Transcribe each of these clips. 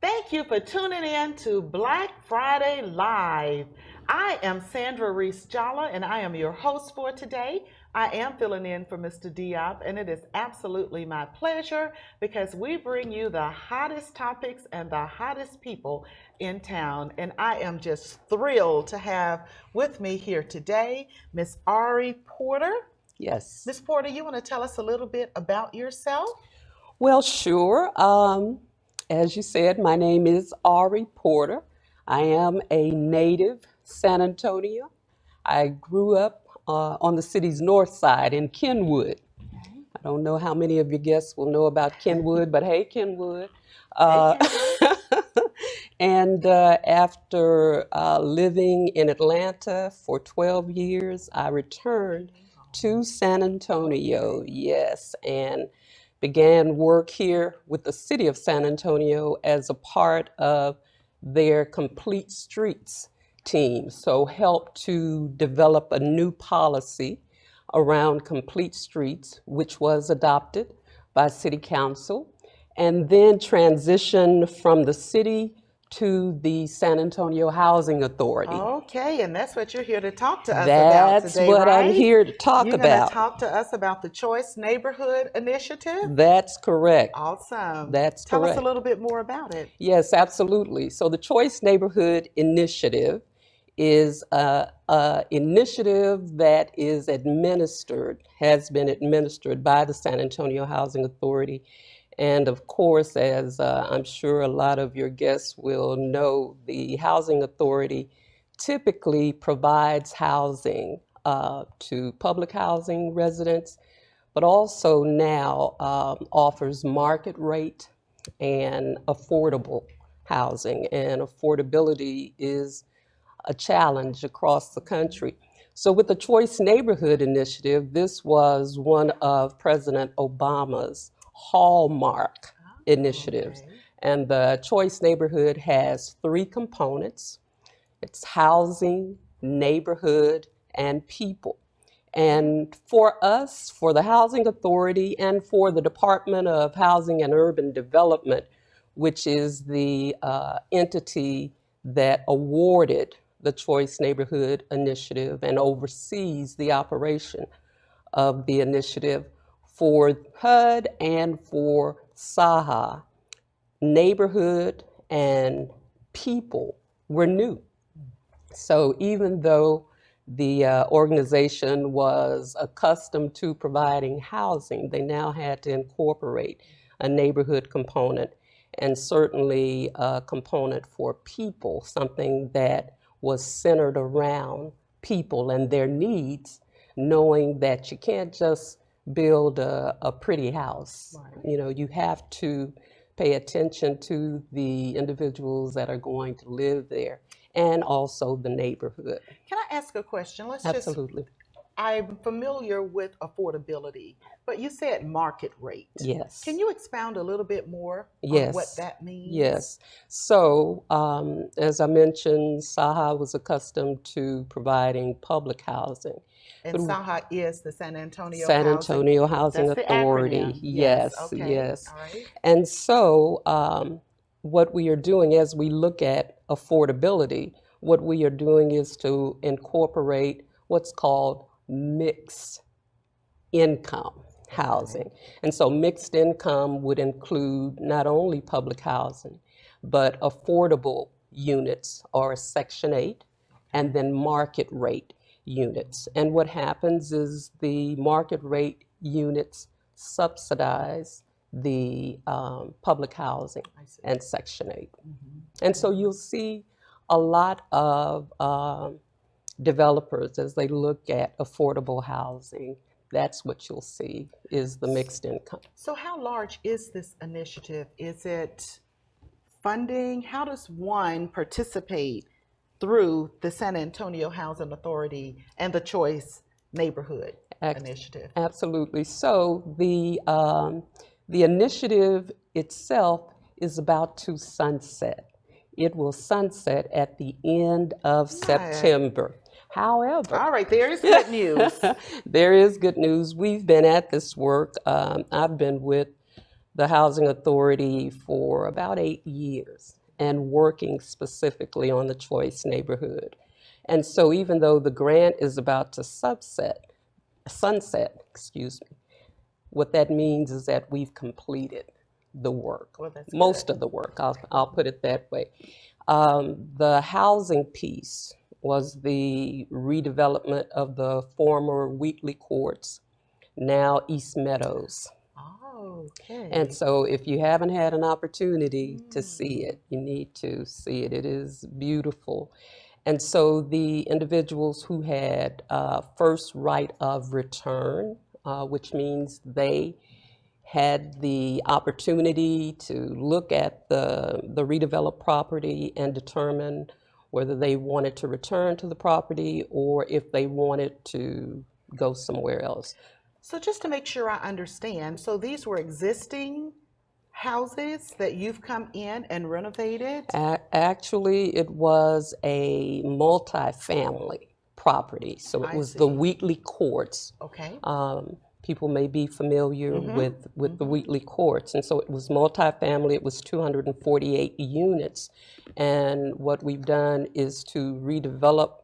Thank you for tuning in to Black Friday Live. I am Sandra Reese Jalla, and I am your host for today. I am filling in for Mr. Diop, and it is absolutely my pleasure because we bring you the hottest topics and the hottest people in town. And I am just thrilled to have with me here today Miss Ari Porter. Yes. Miss Porter, you want to tell us a little bit about yourself? Well, sure. As you said, my name is Ari Porter. I am a native San Antonio. I grew up on the city's north side in Kenwood. Okay. I don't know how many of your guests will know about Kenwood, but hey, Kenwood. Hey, Uh, Kenwood. and after living in Atlanta for 12 years, I returned to San Antonio, Okay. yes, and began work here with the city of San Antonio as a part of their Complete Streets team. So helped to develop a new policy around complete streets, which was adopted by City Council, and then transitioned from the city to the San Antonio Housing Authority. Okay, and that's what you're here to talk to us about That's today, what I'm right? here to talk You're going to about. talk to us about the Choice Neighborhood Initiative? That's correct. Awesome. That's Tell us a correct. little bit more about it. Yes, absolutely. So the Choice Neighborhood Initiative is a initiative that is administered, has been administered by the San Antonio Housing Authority. And of course, as I'm sure a lot of your guests will know, the Housing Authority typically provides housing to public housing residents, but also now offers market rate and affordable housing. And affordability is a challenge across the country. So, with the Choice Neighborhood Initiative, this was one of President Obama's hallmark Oh, initiatives. okay. And the Choice Neighborhood has three components: it's housing, neighborhood, and people. And for us, for the Housing Authority, and for the Department of Housing and Urban Development, which is the entity that awarded the Choice Neighborhood Initiative and oversees the operation of the initiative, for HUD and for SAHA, neighborhood and people were new. So even though the organization was accustomed to providing housing, they now had to incorporate a neighborhood component and certainly a component for people, something that was centered around people and their needs, knowing that you can't just build a pretty house. Right. You know, you have to pay attention to the individuals that are going to live there and also the neighborhood. Can I ask a question? Absolutely. I'm familiar with affordability, but you said market rate. Can Yes. you expound a little bit more on what Yes. that means? Yes. So, as I mentioned, Saha was accustomed to providing public housing. And But SAHA is the San Antonio San Housing. Antonio Housing That's the Authority, acronym. Yes. yes, Okay. yes. All right. And so, what we are doing as we look at affordability, what we are doing is to incorporate what's called mixed income Okay. housing. And so mixed income would include not only public housing, but affordable units or Section 8, and Okay. then market rate units. And what happens is the market rate units subsidize the public housing I see. and Section 8. And so Hmm. you'll see a lot of developers as they look at affordable housing. That's what you'll see is the mixed income. So, how large is this initiative? Is it funding? How does one participate through the San Antonio Housing Authority and the Choice Neighborhood Initiative? Absolutely. So the initiative itself is about to sunset. It will sunset at the end of Right. September. However, All right, there is good news. there is good news. We've been at this work. I've been with the Housing Authority for about 8 years and working specifically on the Choice neighborhood. And so even though the grant is about to sunset, excuse me, what that means is that we've completed the work, Well, that's most good. of the work, I'll put it that way. The housing piece was the redevelopment of the former Wheatley Courts, now East Meadows. Oh, okay. And so if you haven't had an opportunity to see it, you need to see it. It is beautiful. And so the individuals who had first right of return, which means they had the opportunity to look at the redeveloped property and determine whether they wanted to return to the property or if they wanted to go somewhere else. So just to make sure I understand, so these were existing houses that you've come in and renovated? Actually, it was a multi-family property. So it I was the see. Wheatley Courts. Okay. People may be familiar with the Wheatley Courts. And so it was multifamily, it was 248 units. And what we've done is to redevelop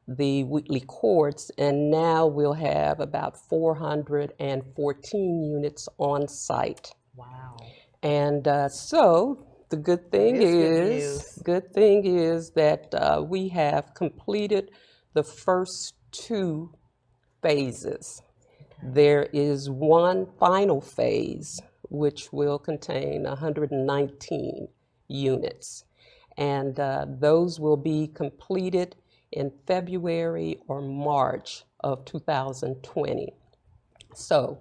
the Wheatley Courts, and now we'll have about 414 units on site. Wow. And so the good thing That is good news. that we have completed the first two phases. There is one final phase which will contain 119 units, and those will be completed in February or March of 2020. So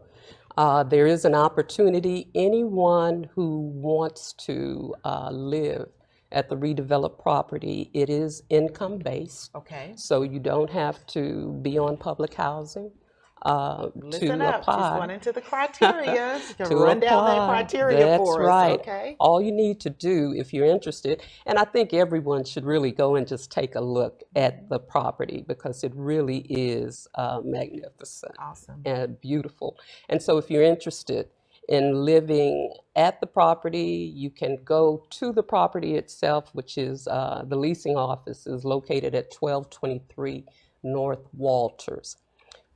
there is an opportunity. Anyone who wants to live at the redeveloped property, it is income-based, Okay. so you don't have to be on public housing Listen to up. She's apply. going into the criteria. To Run down that apply. criteria That's for us. right. Okay. All you need to do if you're interested, and I think everyone should really go and just take a look at the property because it really is magnificent Awesome. and beautiful. And so if you're interested in living at the property, you can go to the property itself, which is the leasing office is located at 1223 North Walters.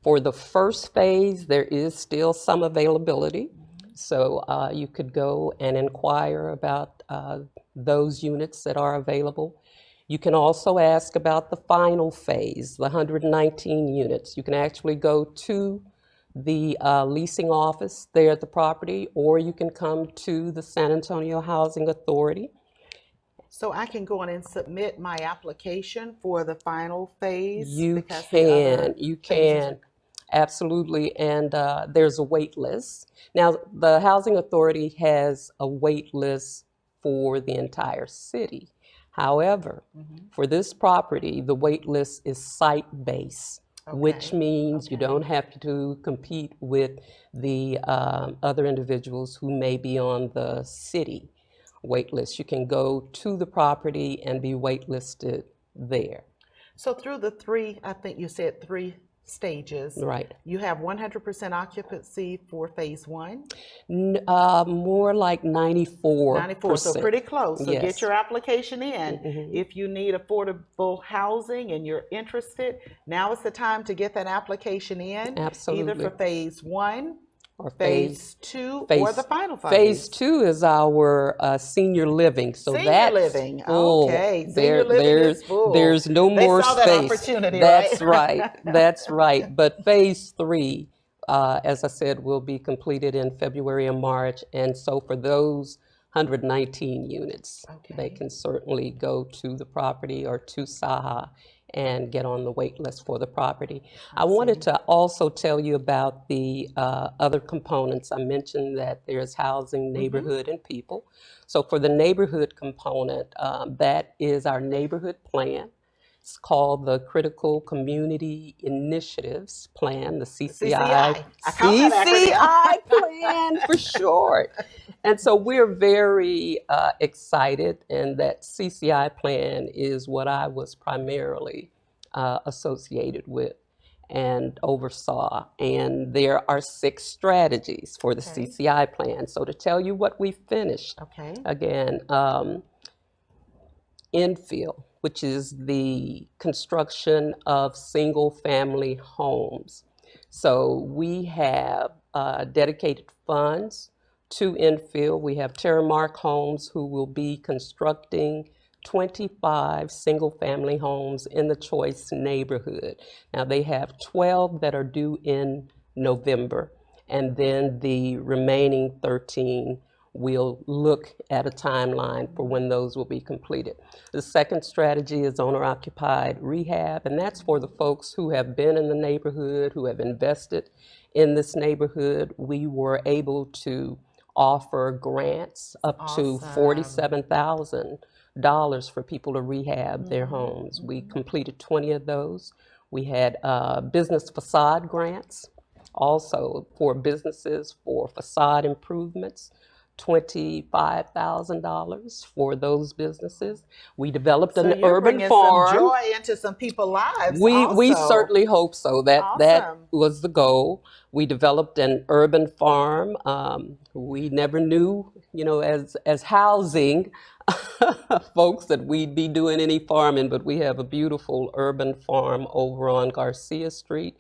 For the first phase, there is still some availability. So you could go and inquire about those units that are available. You can also ask about the final phase, the 119 units. You can actually go to the leasing office there at the property, or you can come to the San Antonio Housing Authority. So I can go on and submit my application for the final phase? You because the other you phases can. Absolutely, and there's a wait list. Now, the Housing Authority has a wait list for the entire city. However, for this property, the wait list is site-based, which Okay. means you don't have to compete with the other individuals who may be on the city wait list. You can go to the property and be waitlisted there. So through the three, I think you said three stages, Right. you have 100% occupancy for phase one? More like 94%. 94, so pretty close. So Yes. get your application in. If you need affordable housing and you're interested, now is the time to get that application in. Absolutely. Either for phase one, Or phase two, or phase- the final phase. Phase two is our senior living. So Senior that's living. full. Okay. Senior living there's, is full. There's no They more saw that space. opportunity, That's right? right. That's right. But phase three, as I said, will be completed in February and March. And so for those 119 units, they Okay. can certainly go to the property or to Saha and get on the wait list for the property. I wanted to also tell you about the other components. I mentioned that there's housing, neighborhood, and people. So for the neighborhood component, that is our neighborhood plan. It's called the Critical Community Initiatives Plan, the CCI. I call that CCI plan for short. And so we're very excited, and that CCI plan is what I was primarily associated with. and oversaw. And there are 6 strategies for the Okay. CCI plan. So to tell you what we finished, Okay. again, infill, which is the construction of single-family homes. So we have dedicated funds to infill. We have Terramark Homes who will be constructing 25 single-family homes in the Choice neighborhood. Now they have 12 that are due in November, and then the remaining 13 we'll look at a timeline for when those will be completed. The second strategy is owner-occupied rehab, and that's for the folks who have been in the neighborhood, who have invested in this neighborhood. We were able to offer grants up to Awesome. $47,000 for people to rehab their homes. We completed 20 of those. We had business facade grants also for businesses for facade improvements. $25,000 for those businesses. We developed So an you're urban bringing farm. some joy into some people's lives We also. certainly hope so. That Awesome. was the goal. We developed an urban farm. We never knew, as housing folks, that we'd be doing any farming, but we have a beautiful urban farm over on Garcia Street.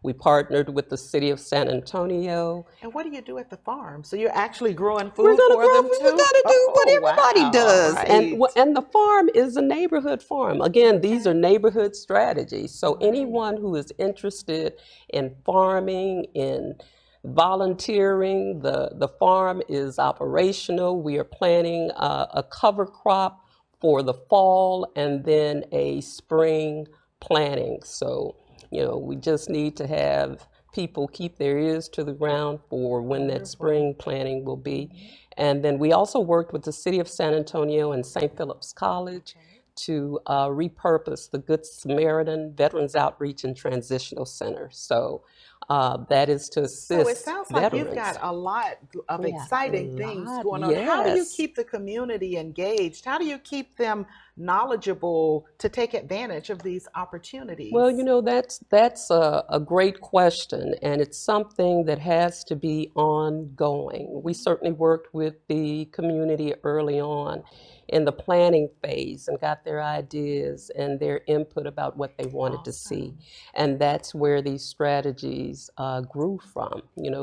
We partnered with the city of San Antonio. And what do you do at the farm? So you're actually growing We're food gonna for grow them food. too? We gotta do what Oh, everybody wow. does, All and right. and the farm is a neighborhood farm. Again, these are neighborhood strategies. So Right. anyone who is interested in farming, in volunteering, the farm is operational. We are planning a cover crop for the fall and then a spring planting. So, we just need to have people keep their ears to the ground for when that Wonderful. spring planting will be. And then we also worked with the city of San Antonio and St. Philip's College to repurpose the Good Samaritan Veterans Outreach and Transitional Center. So that is to So it assist sounds like you've veterans. got a lot of We have a exciting things lot, going on. How do you yes. keep the community engaged? How do you keep them knowledgeable to take advantage of these opportunities? Well, that's a great question, and it's something that has to be ongoing. We certainly worked with the community early on in the planning phase and got their ideas and their input about what they wanted to see. Awesome. And that's where these strategies grew from,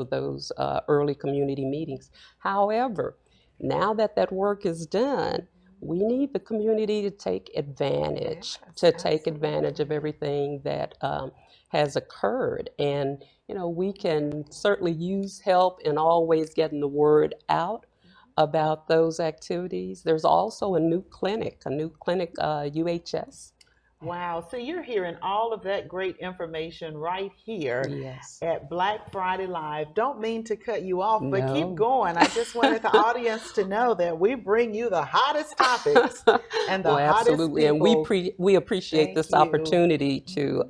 those early community meetings. However, now that that work is done, we need the community to take advantage, Yes, take advantage of absolutely. everything that has occurred. And, we can certainly use help in always getting the word out about those activities. There's also a new clinic, UHS. Wow. So you're hearing all of that great information right here Yes. at Black Friday Live. Don't mean to cut you off, but keep No. going. I just wanted the audience to know that we bring you the hottest topics and the Well, hottest absolutely. And people. we appreciate Thank this you. opportunity to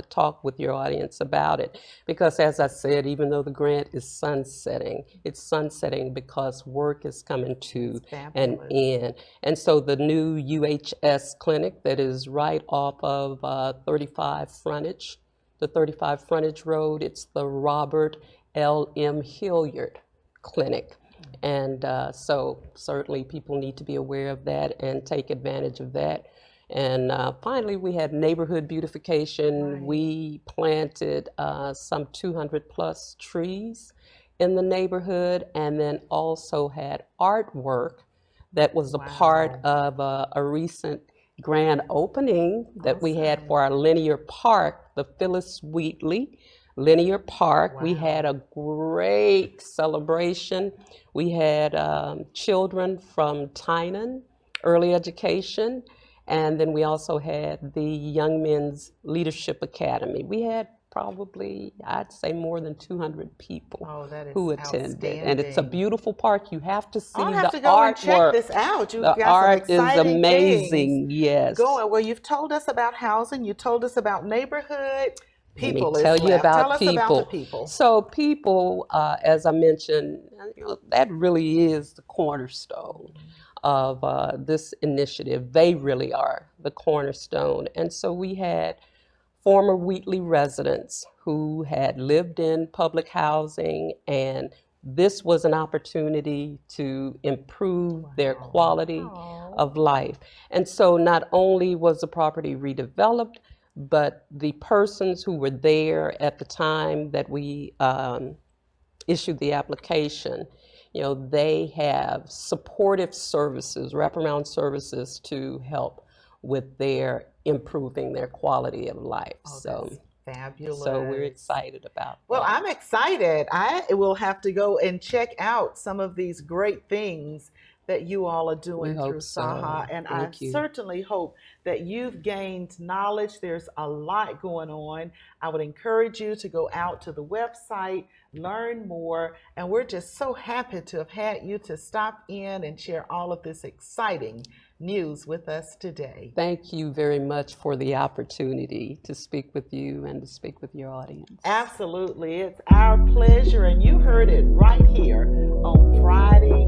talk with your audience about it. Because as I said, even though the grant is sunsetting, it's sunsetting because work is coming to It's an fabulous. end. And so the new UHS clinic that is right off of 35 frontage, the 35 frontage road, it's the Robert L.M. Hilliard Clinic. And so certainly people need to be aware of that and take advantage of that. And finally, we had neighborhood beautification. Right. We planted some 200 plus trees in the neighborhood, and then also had artwork that was a part Wow. of a recent grand opening that we had Awesome. for our linear park, the Phyllis Wheatley Linear Park. We had Wow. a great celebration. We had children from Tynan, early education, and then we also had the Young Men's Leadership Academy. We had probably, I'd say, more than 200 people Oh, that is who attended. And it's a outstanding. beautiful park. You have to I'll see have the to go and check artwork. this out. You've The got some art is exciting things amazing, yes. going. Well, you've told us about housing, you told us about neighborhood. Let me People tell is you left. Tell about us about the people. people. So people, as I mentioned, that really is the cornerstone of this initiative. They really are the cornerstone. And so we had former Wheatley residents who had lived in public housing, and this was an opportunity to improve their quality Oh, of life. And so not only was the property redeveloped, but the persons who were there at the time that we issued the application, they have supportive services, wraparound services to help with their improving their quality of life. oh, that's fabulous. So we're excited about Well, that. I'm excited. I will have to go and check out some of these great things that you all are doing We hope through so. SAHA. And I Thank you. certainly hope that you've gained knowledge. There's a lot going on. I would encourage you to go out to the website, learn more. And we're just so happy to have had you to stop in and share all of this exciting news with us today. Thank you very much for the opportunity to speak with you and to speak with your audience. Absolutely. It's our pleasure. And you heard it right here on Friday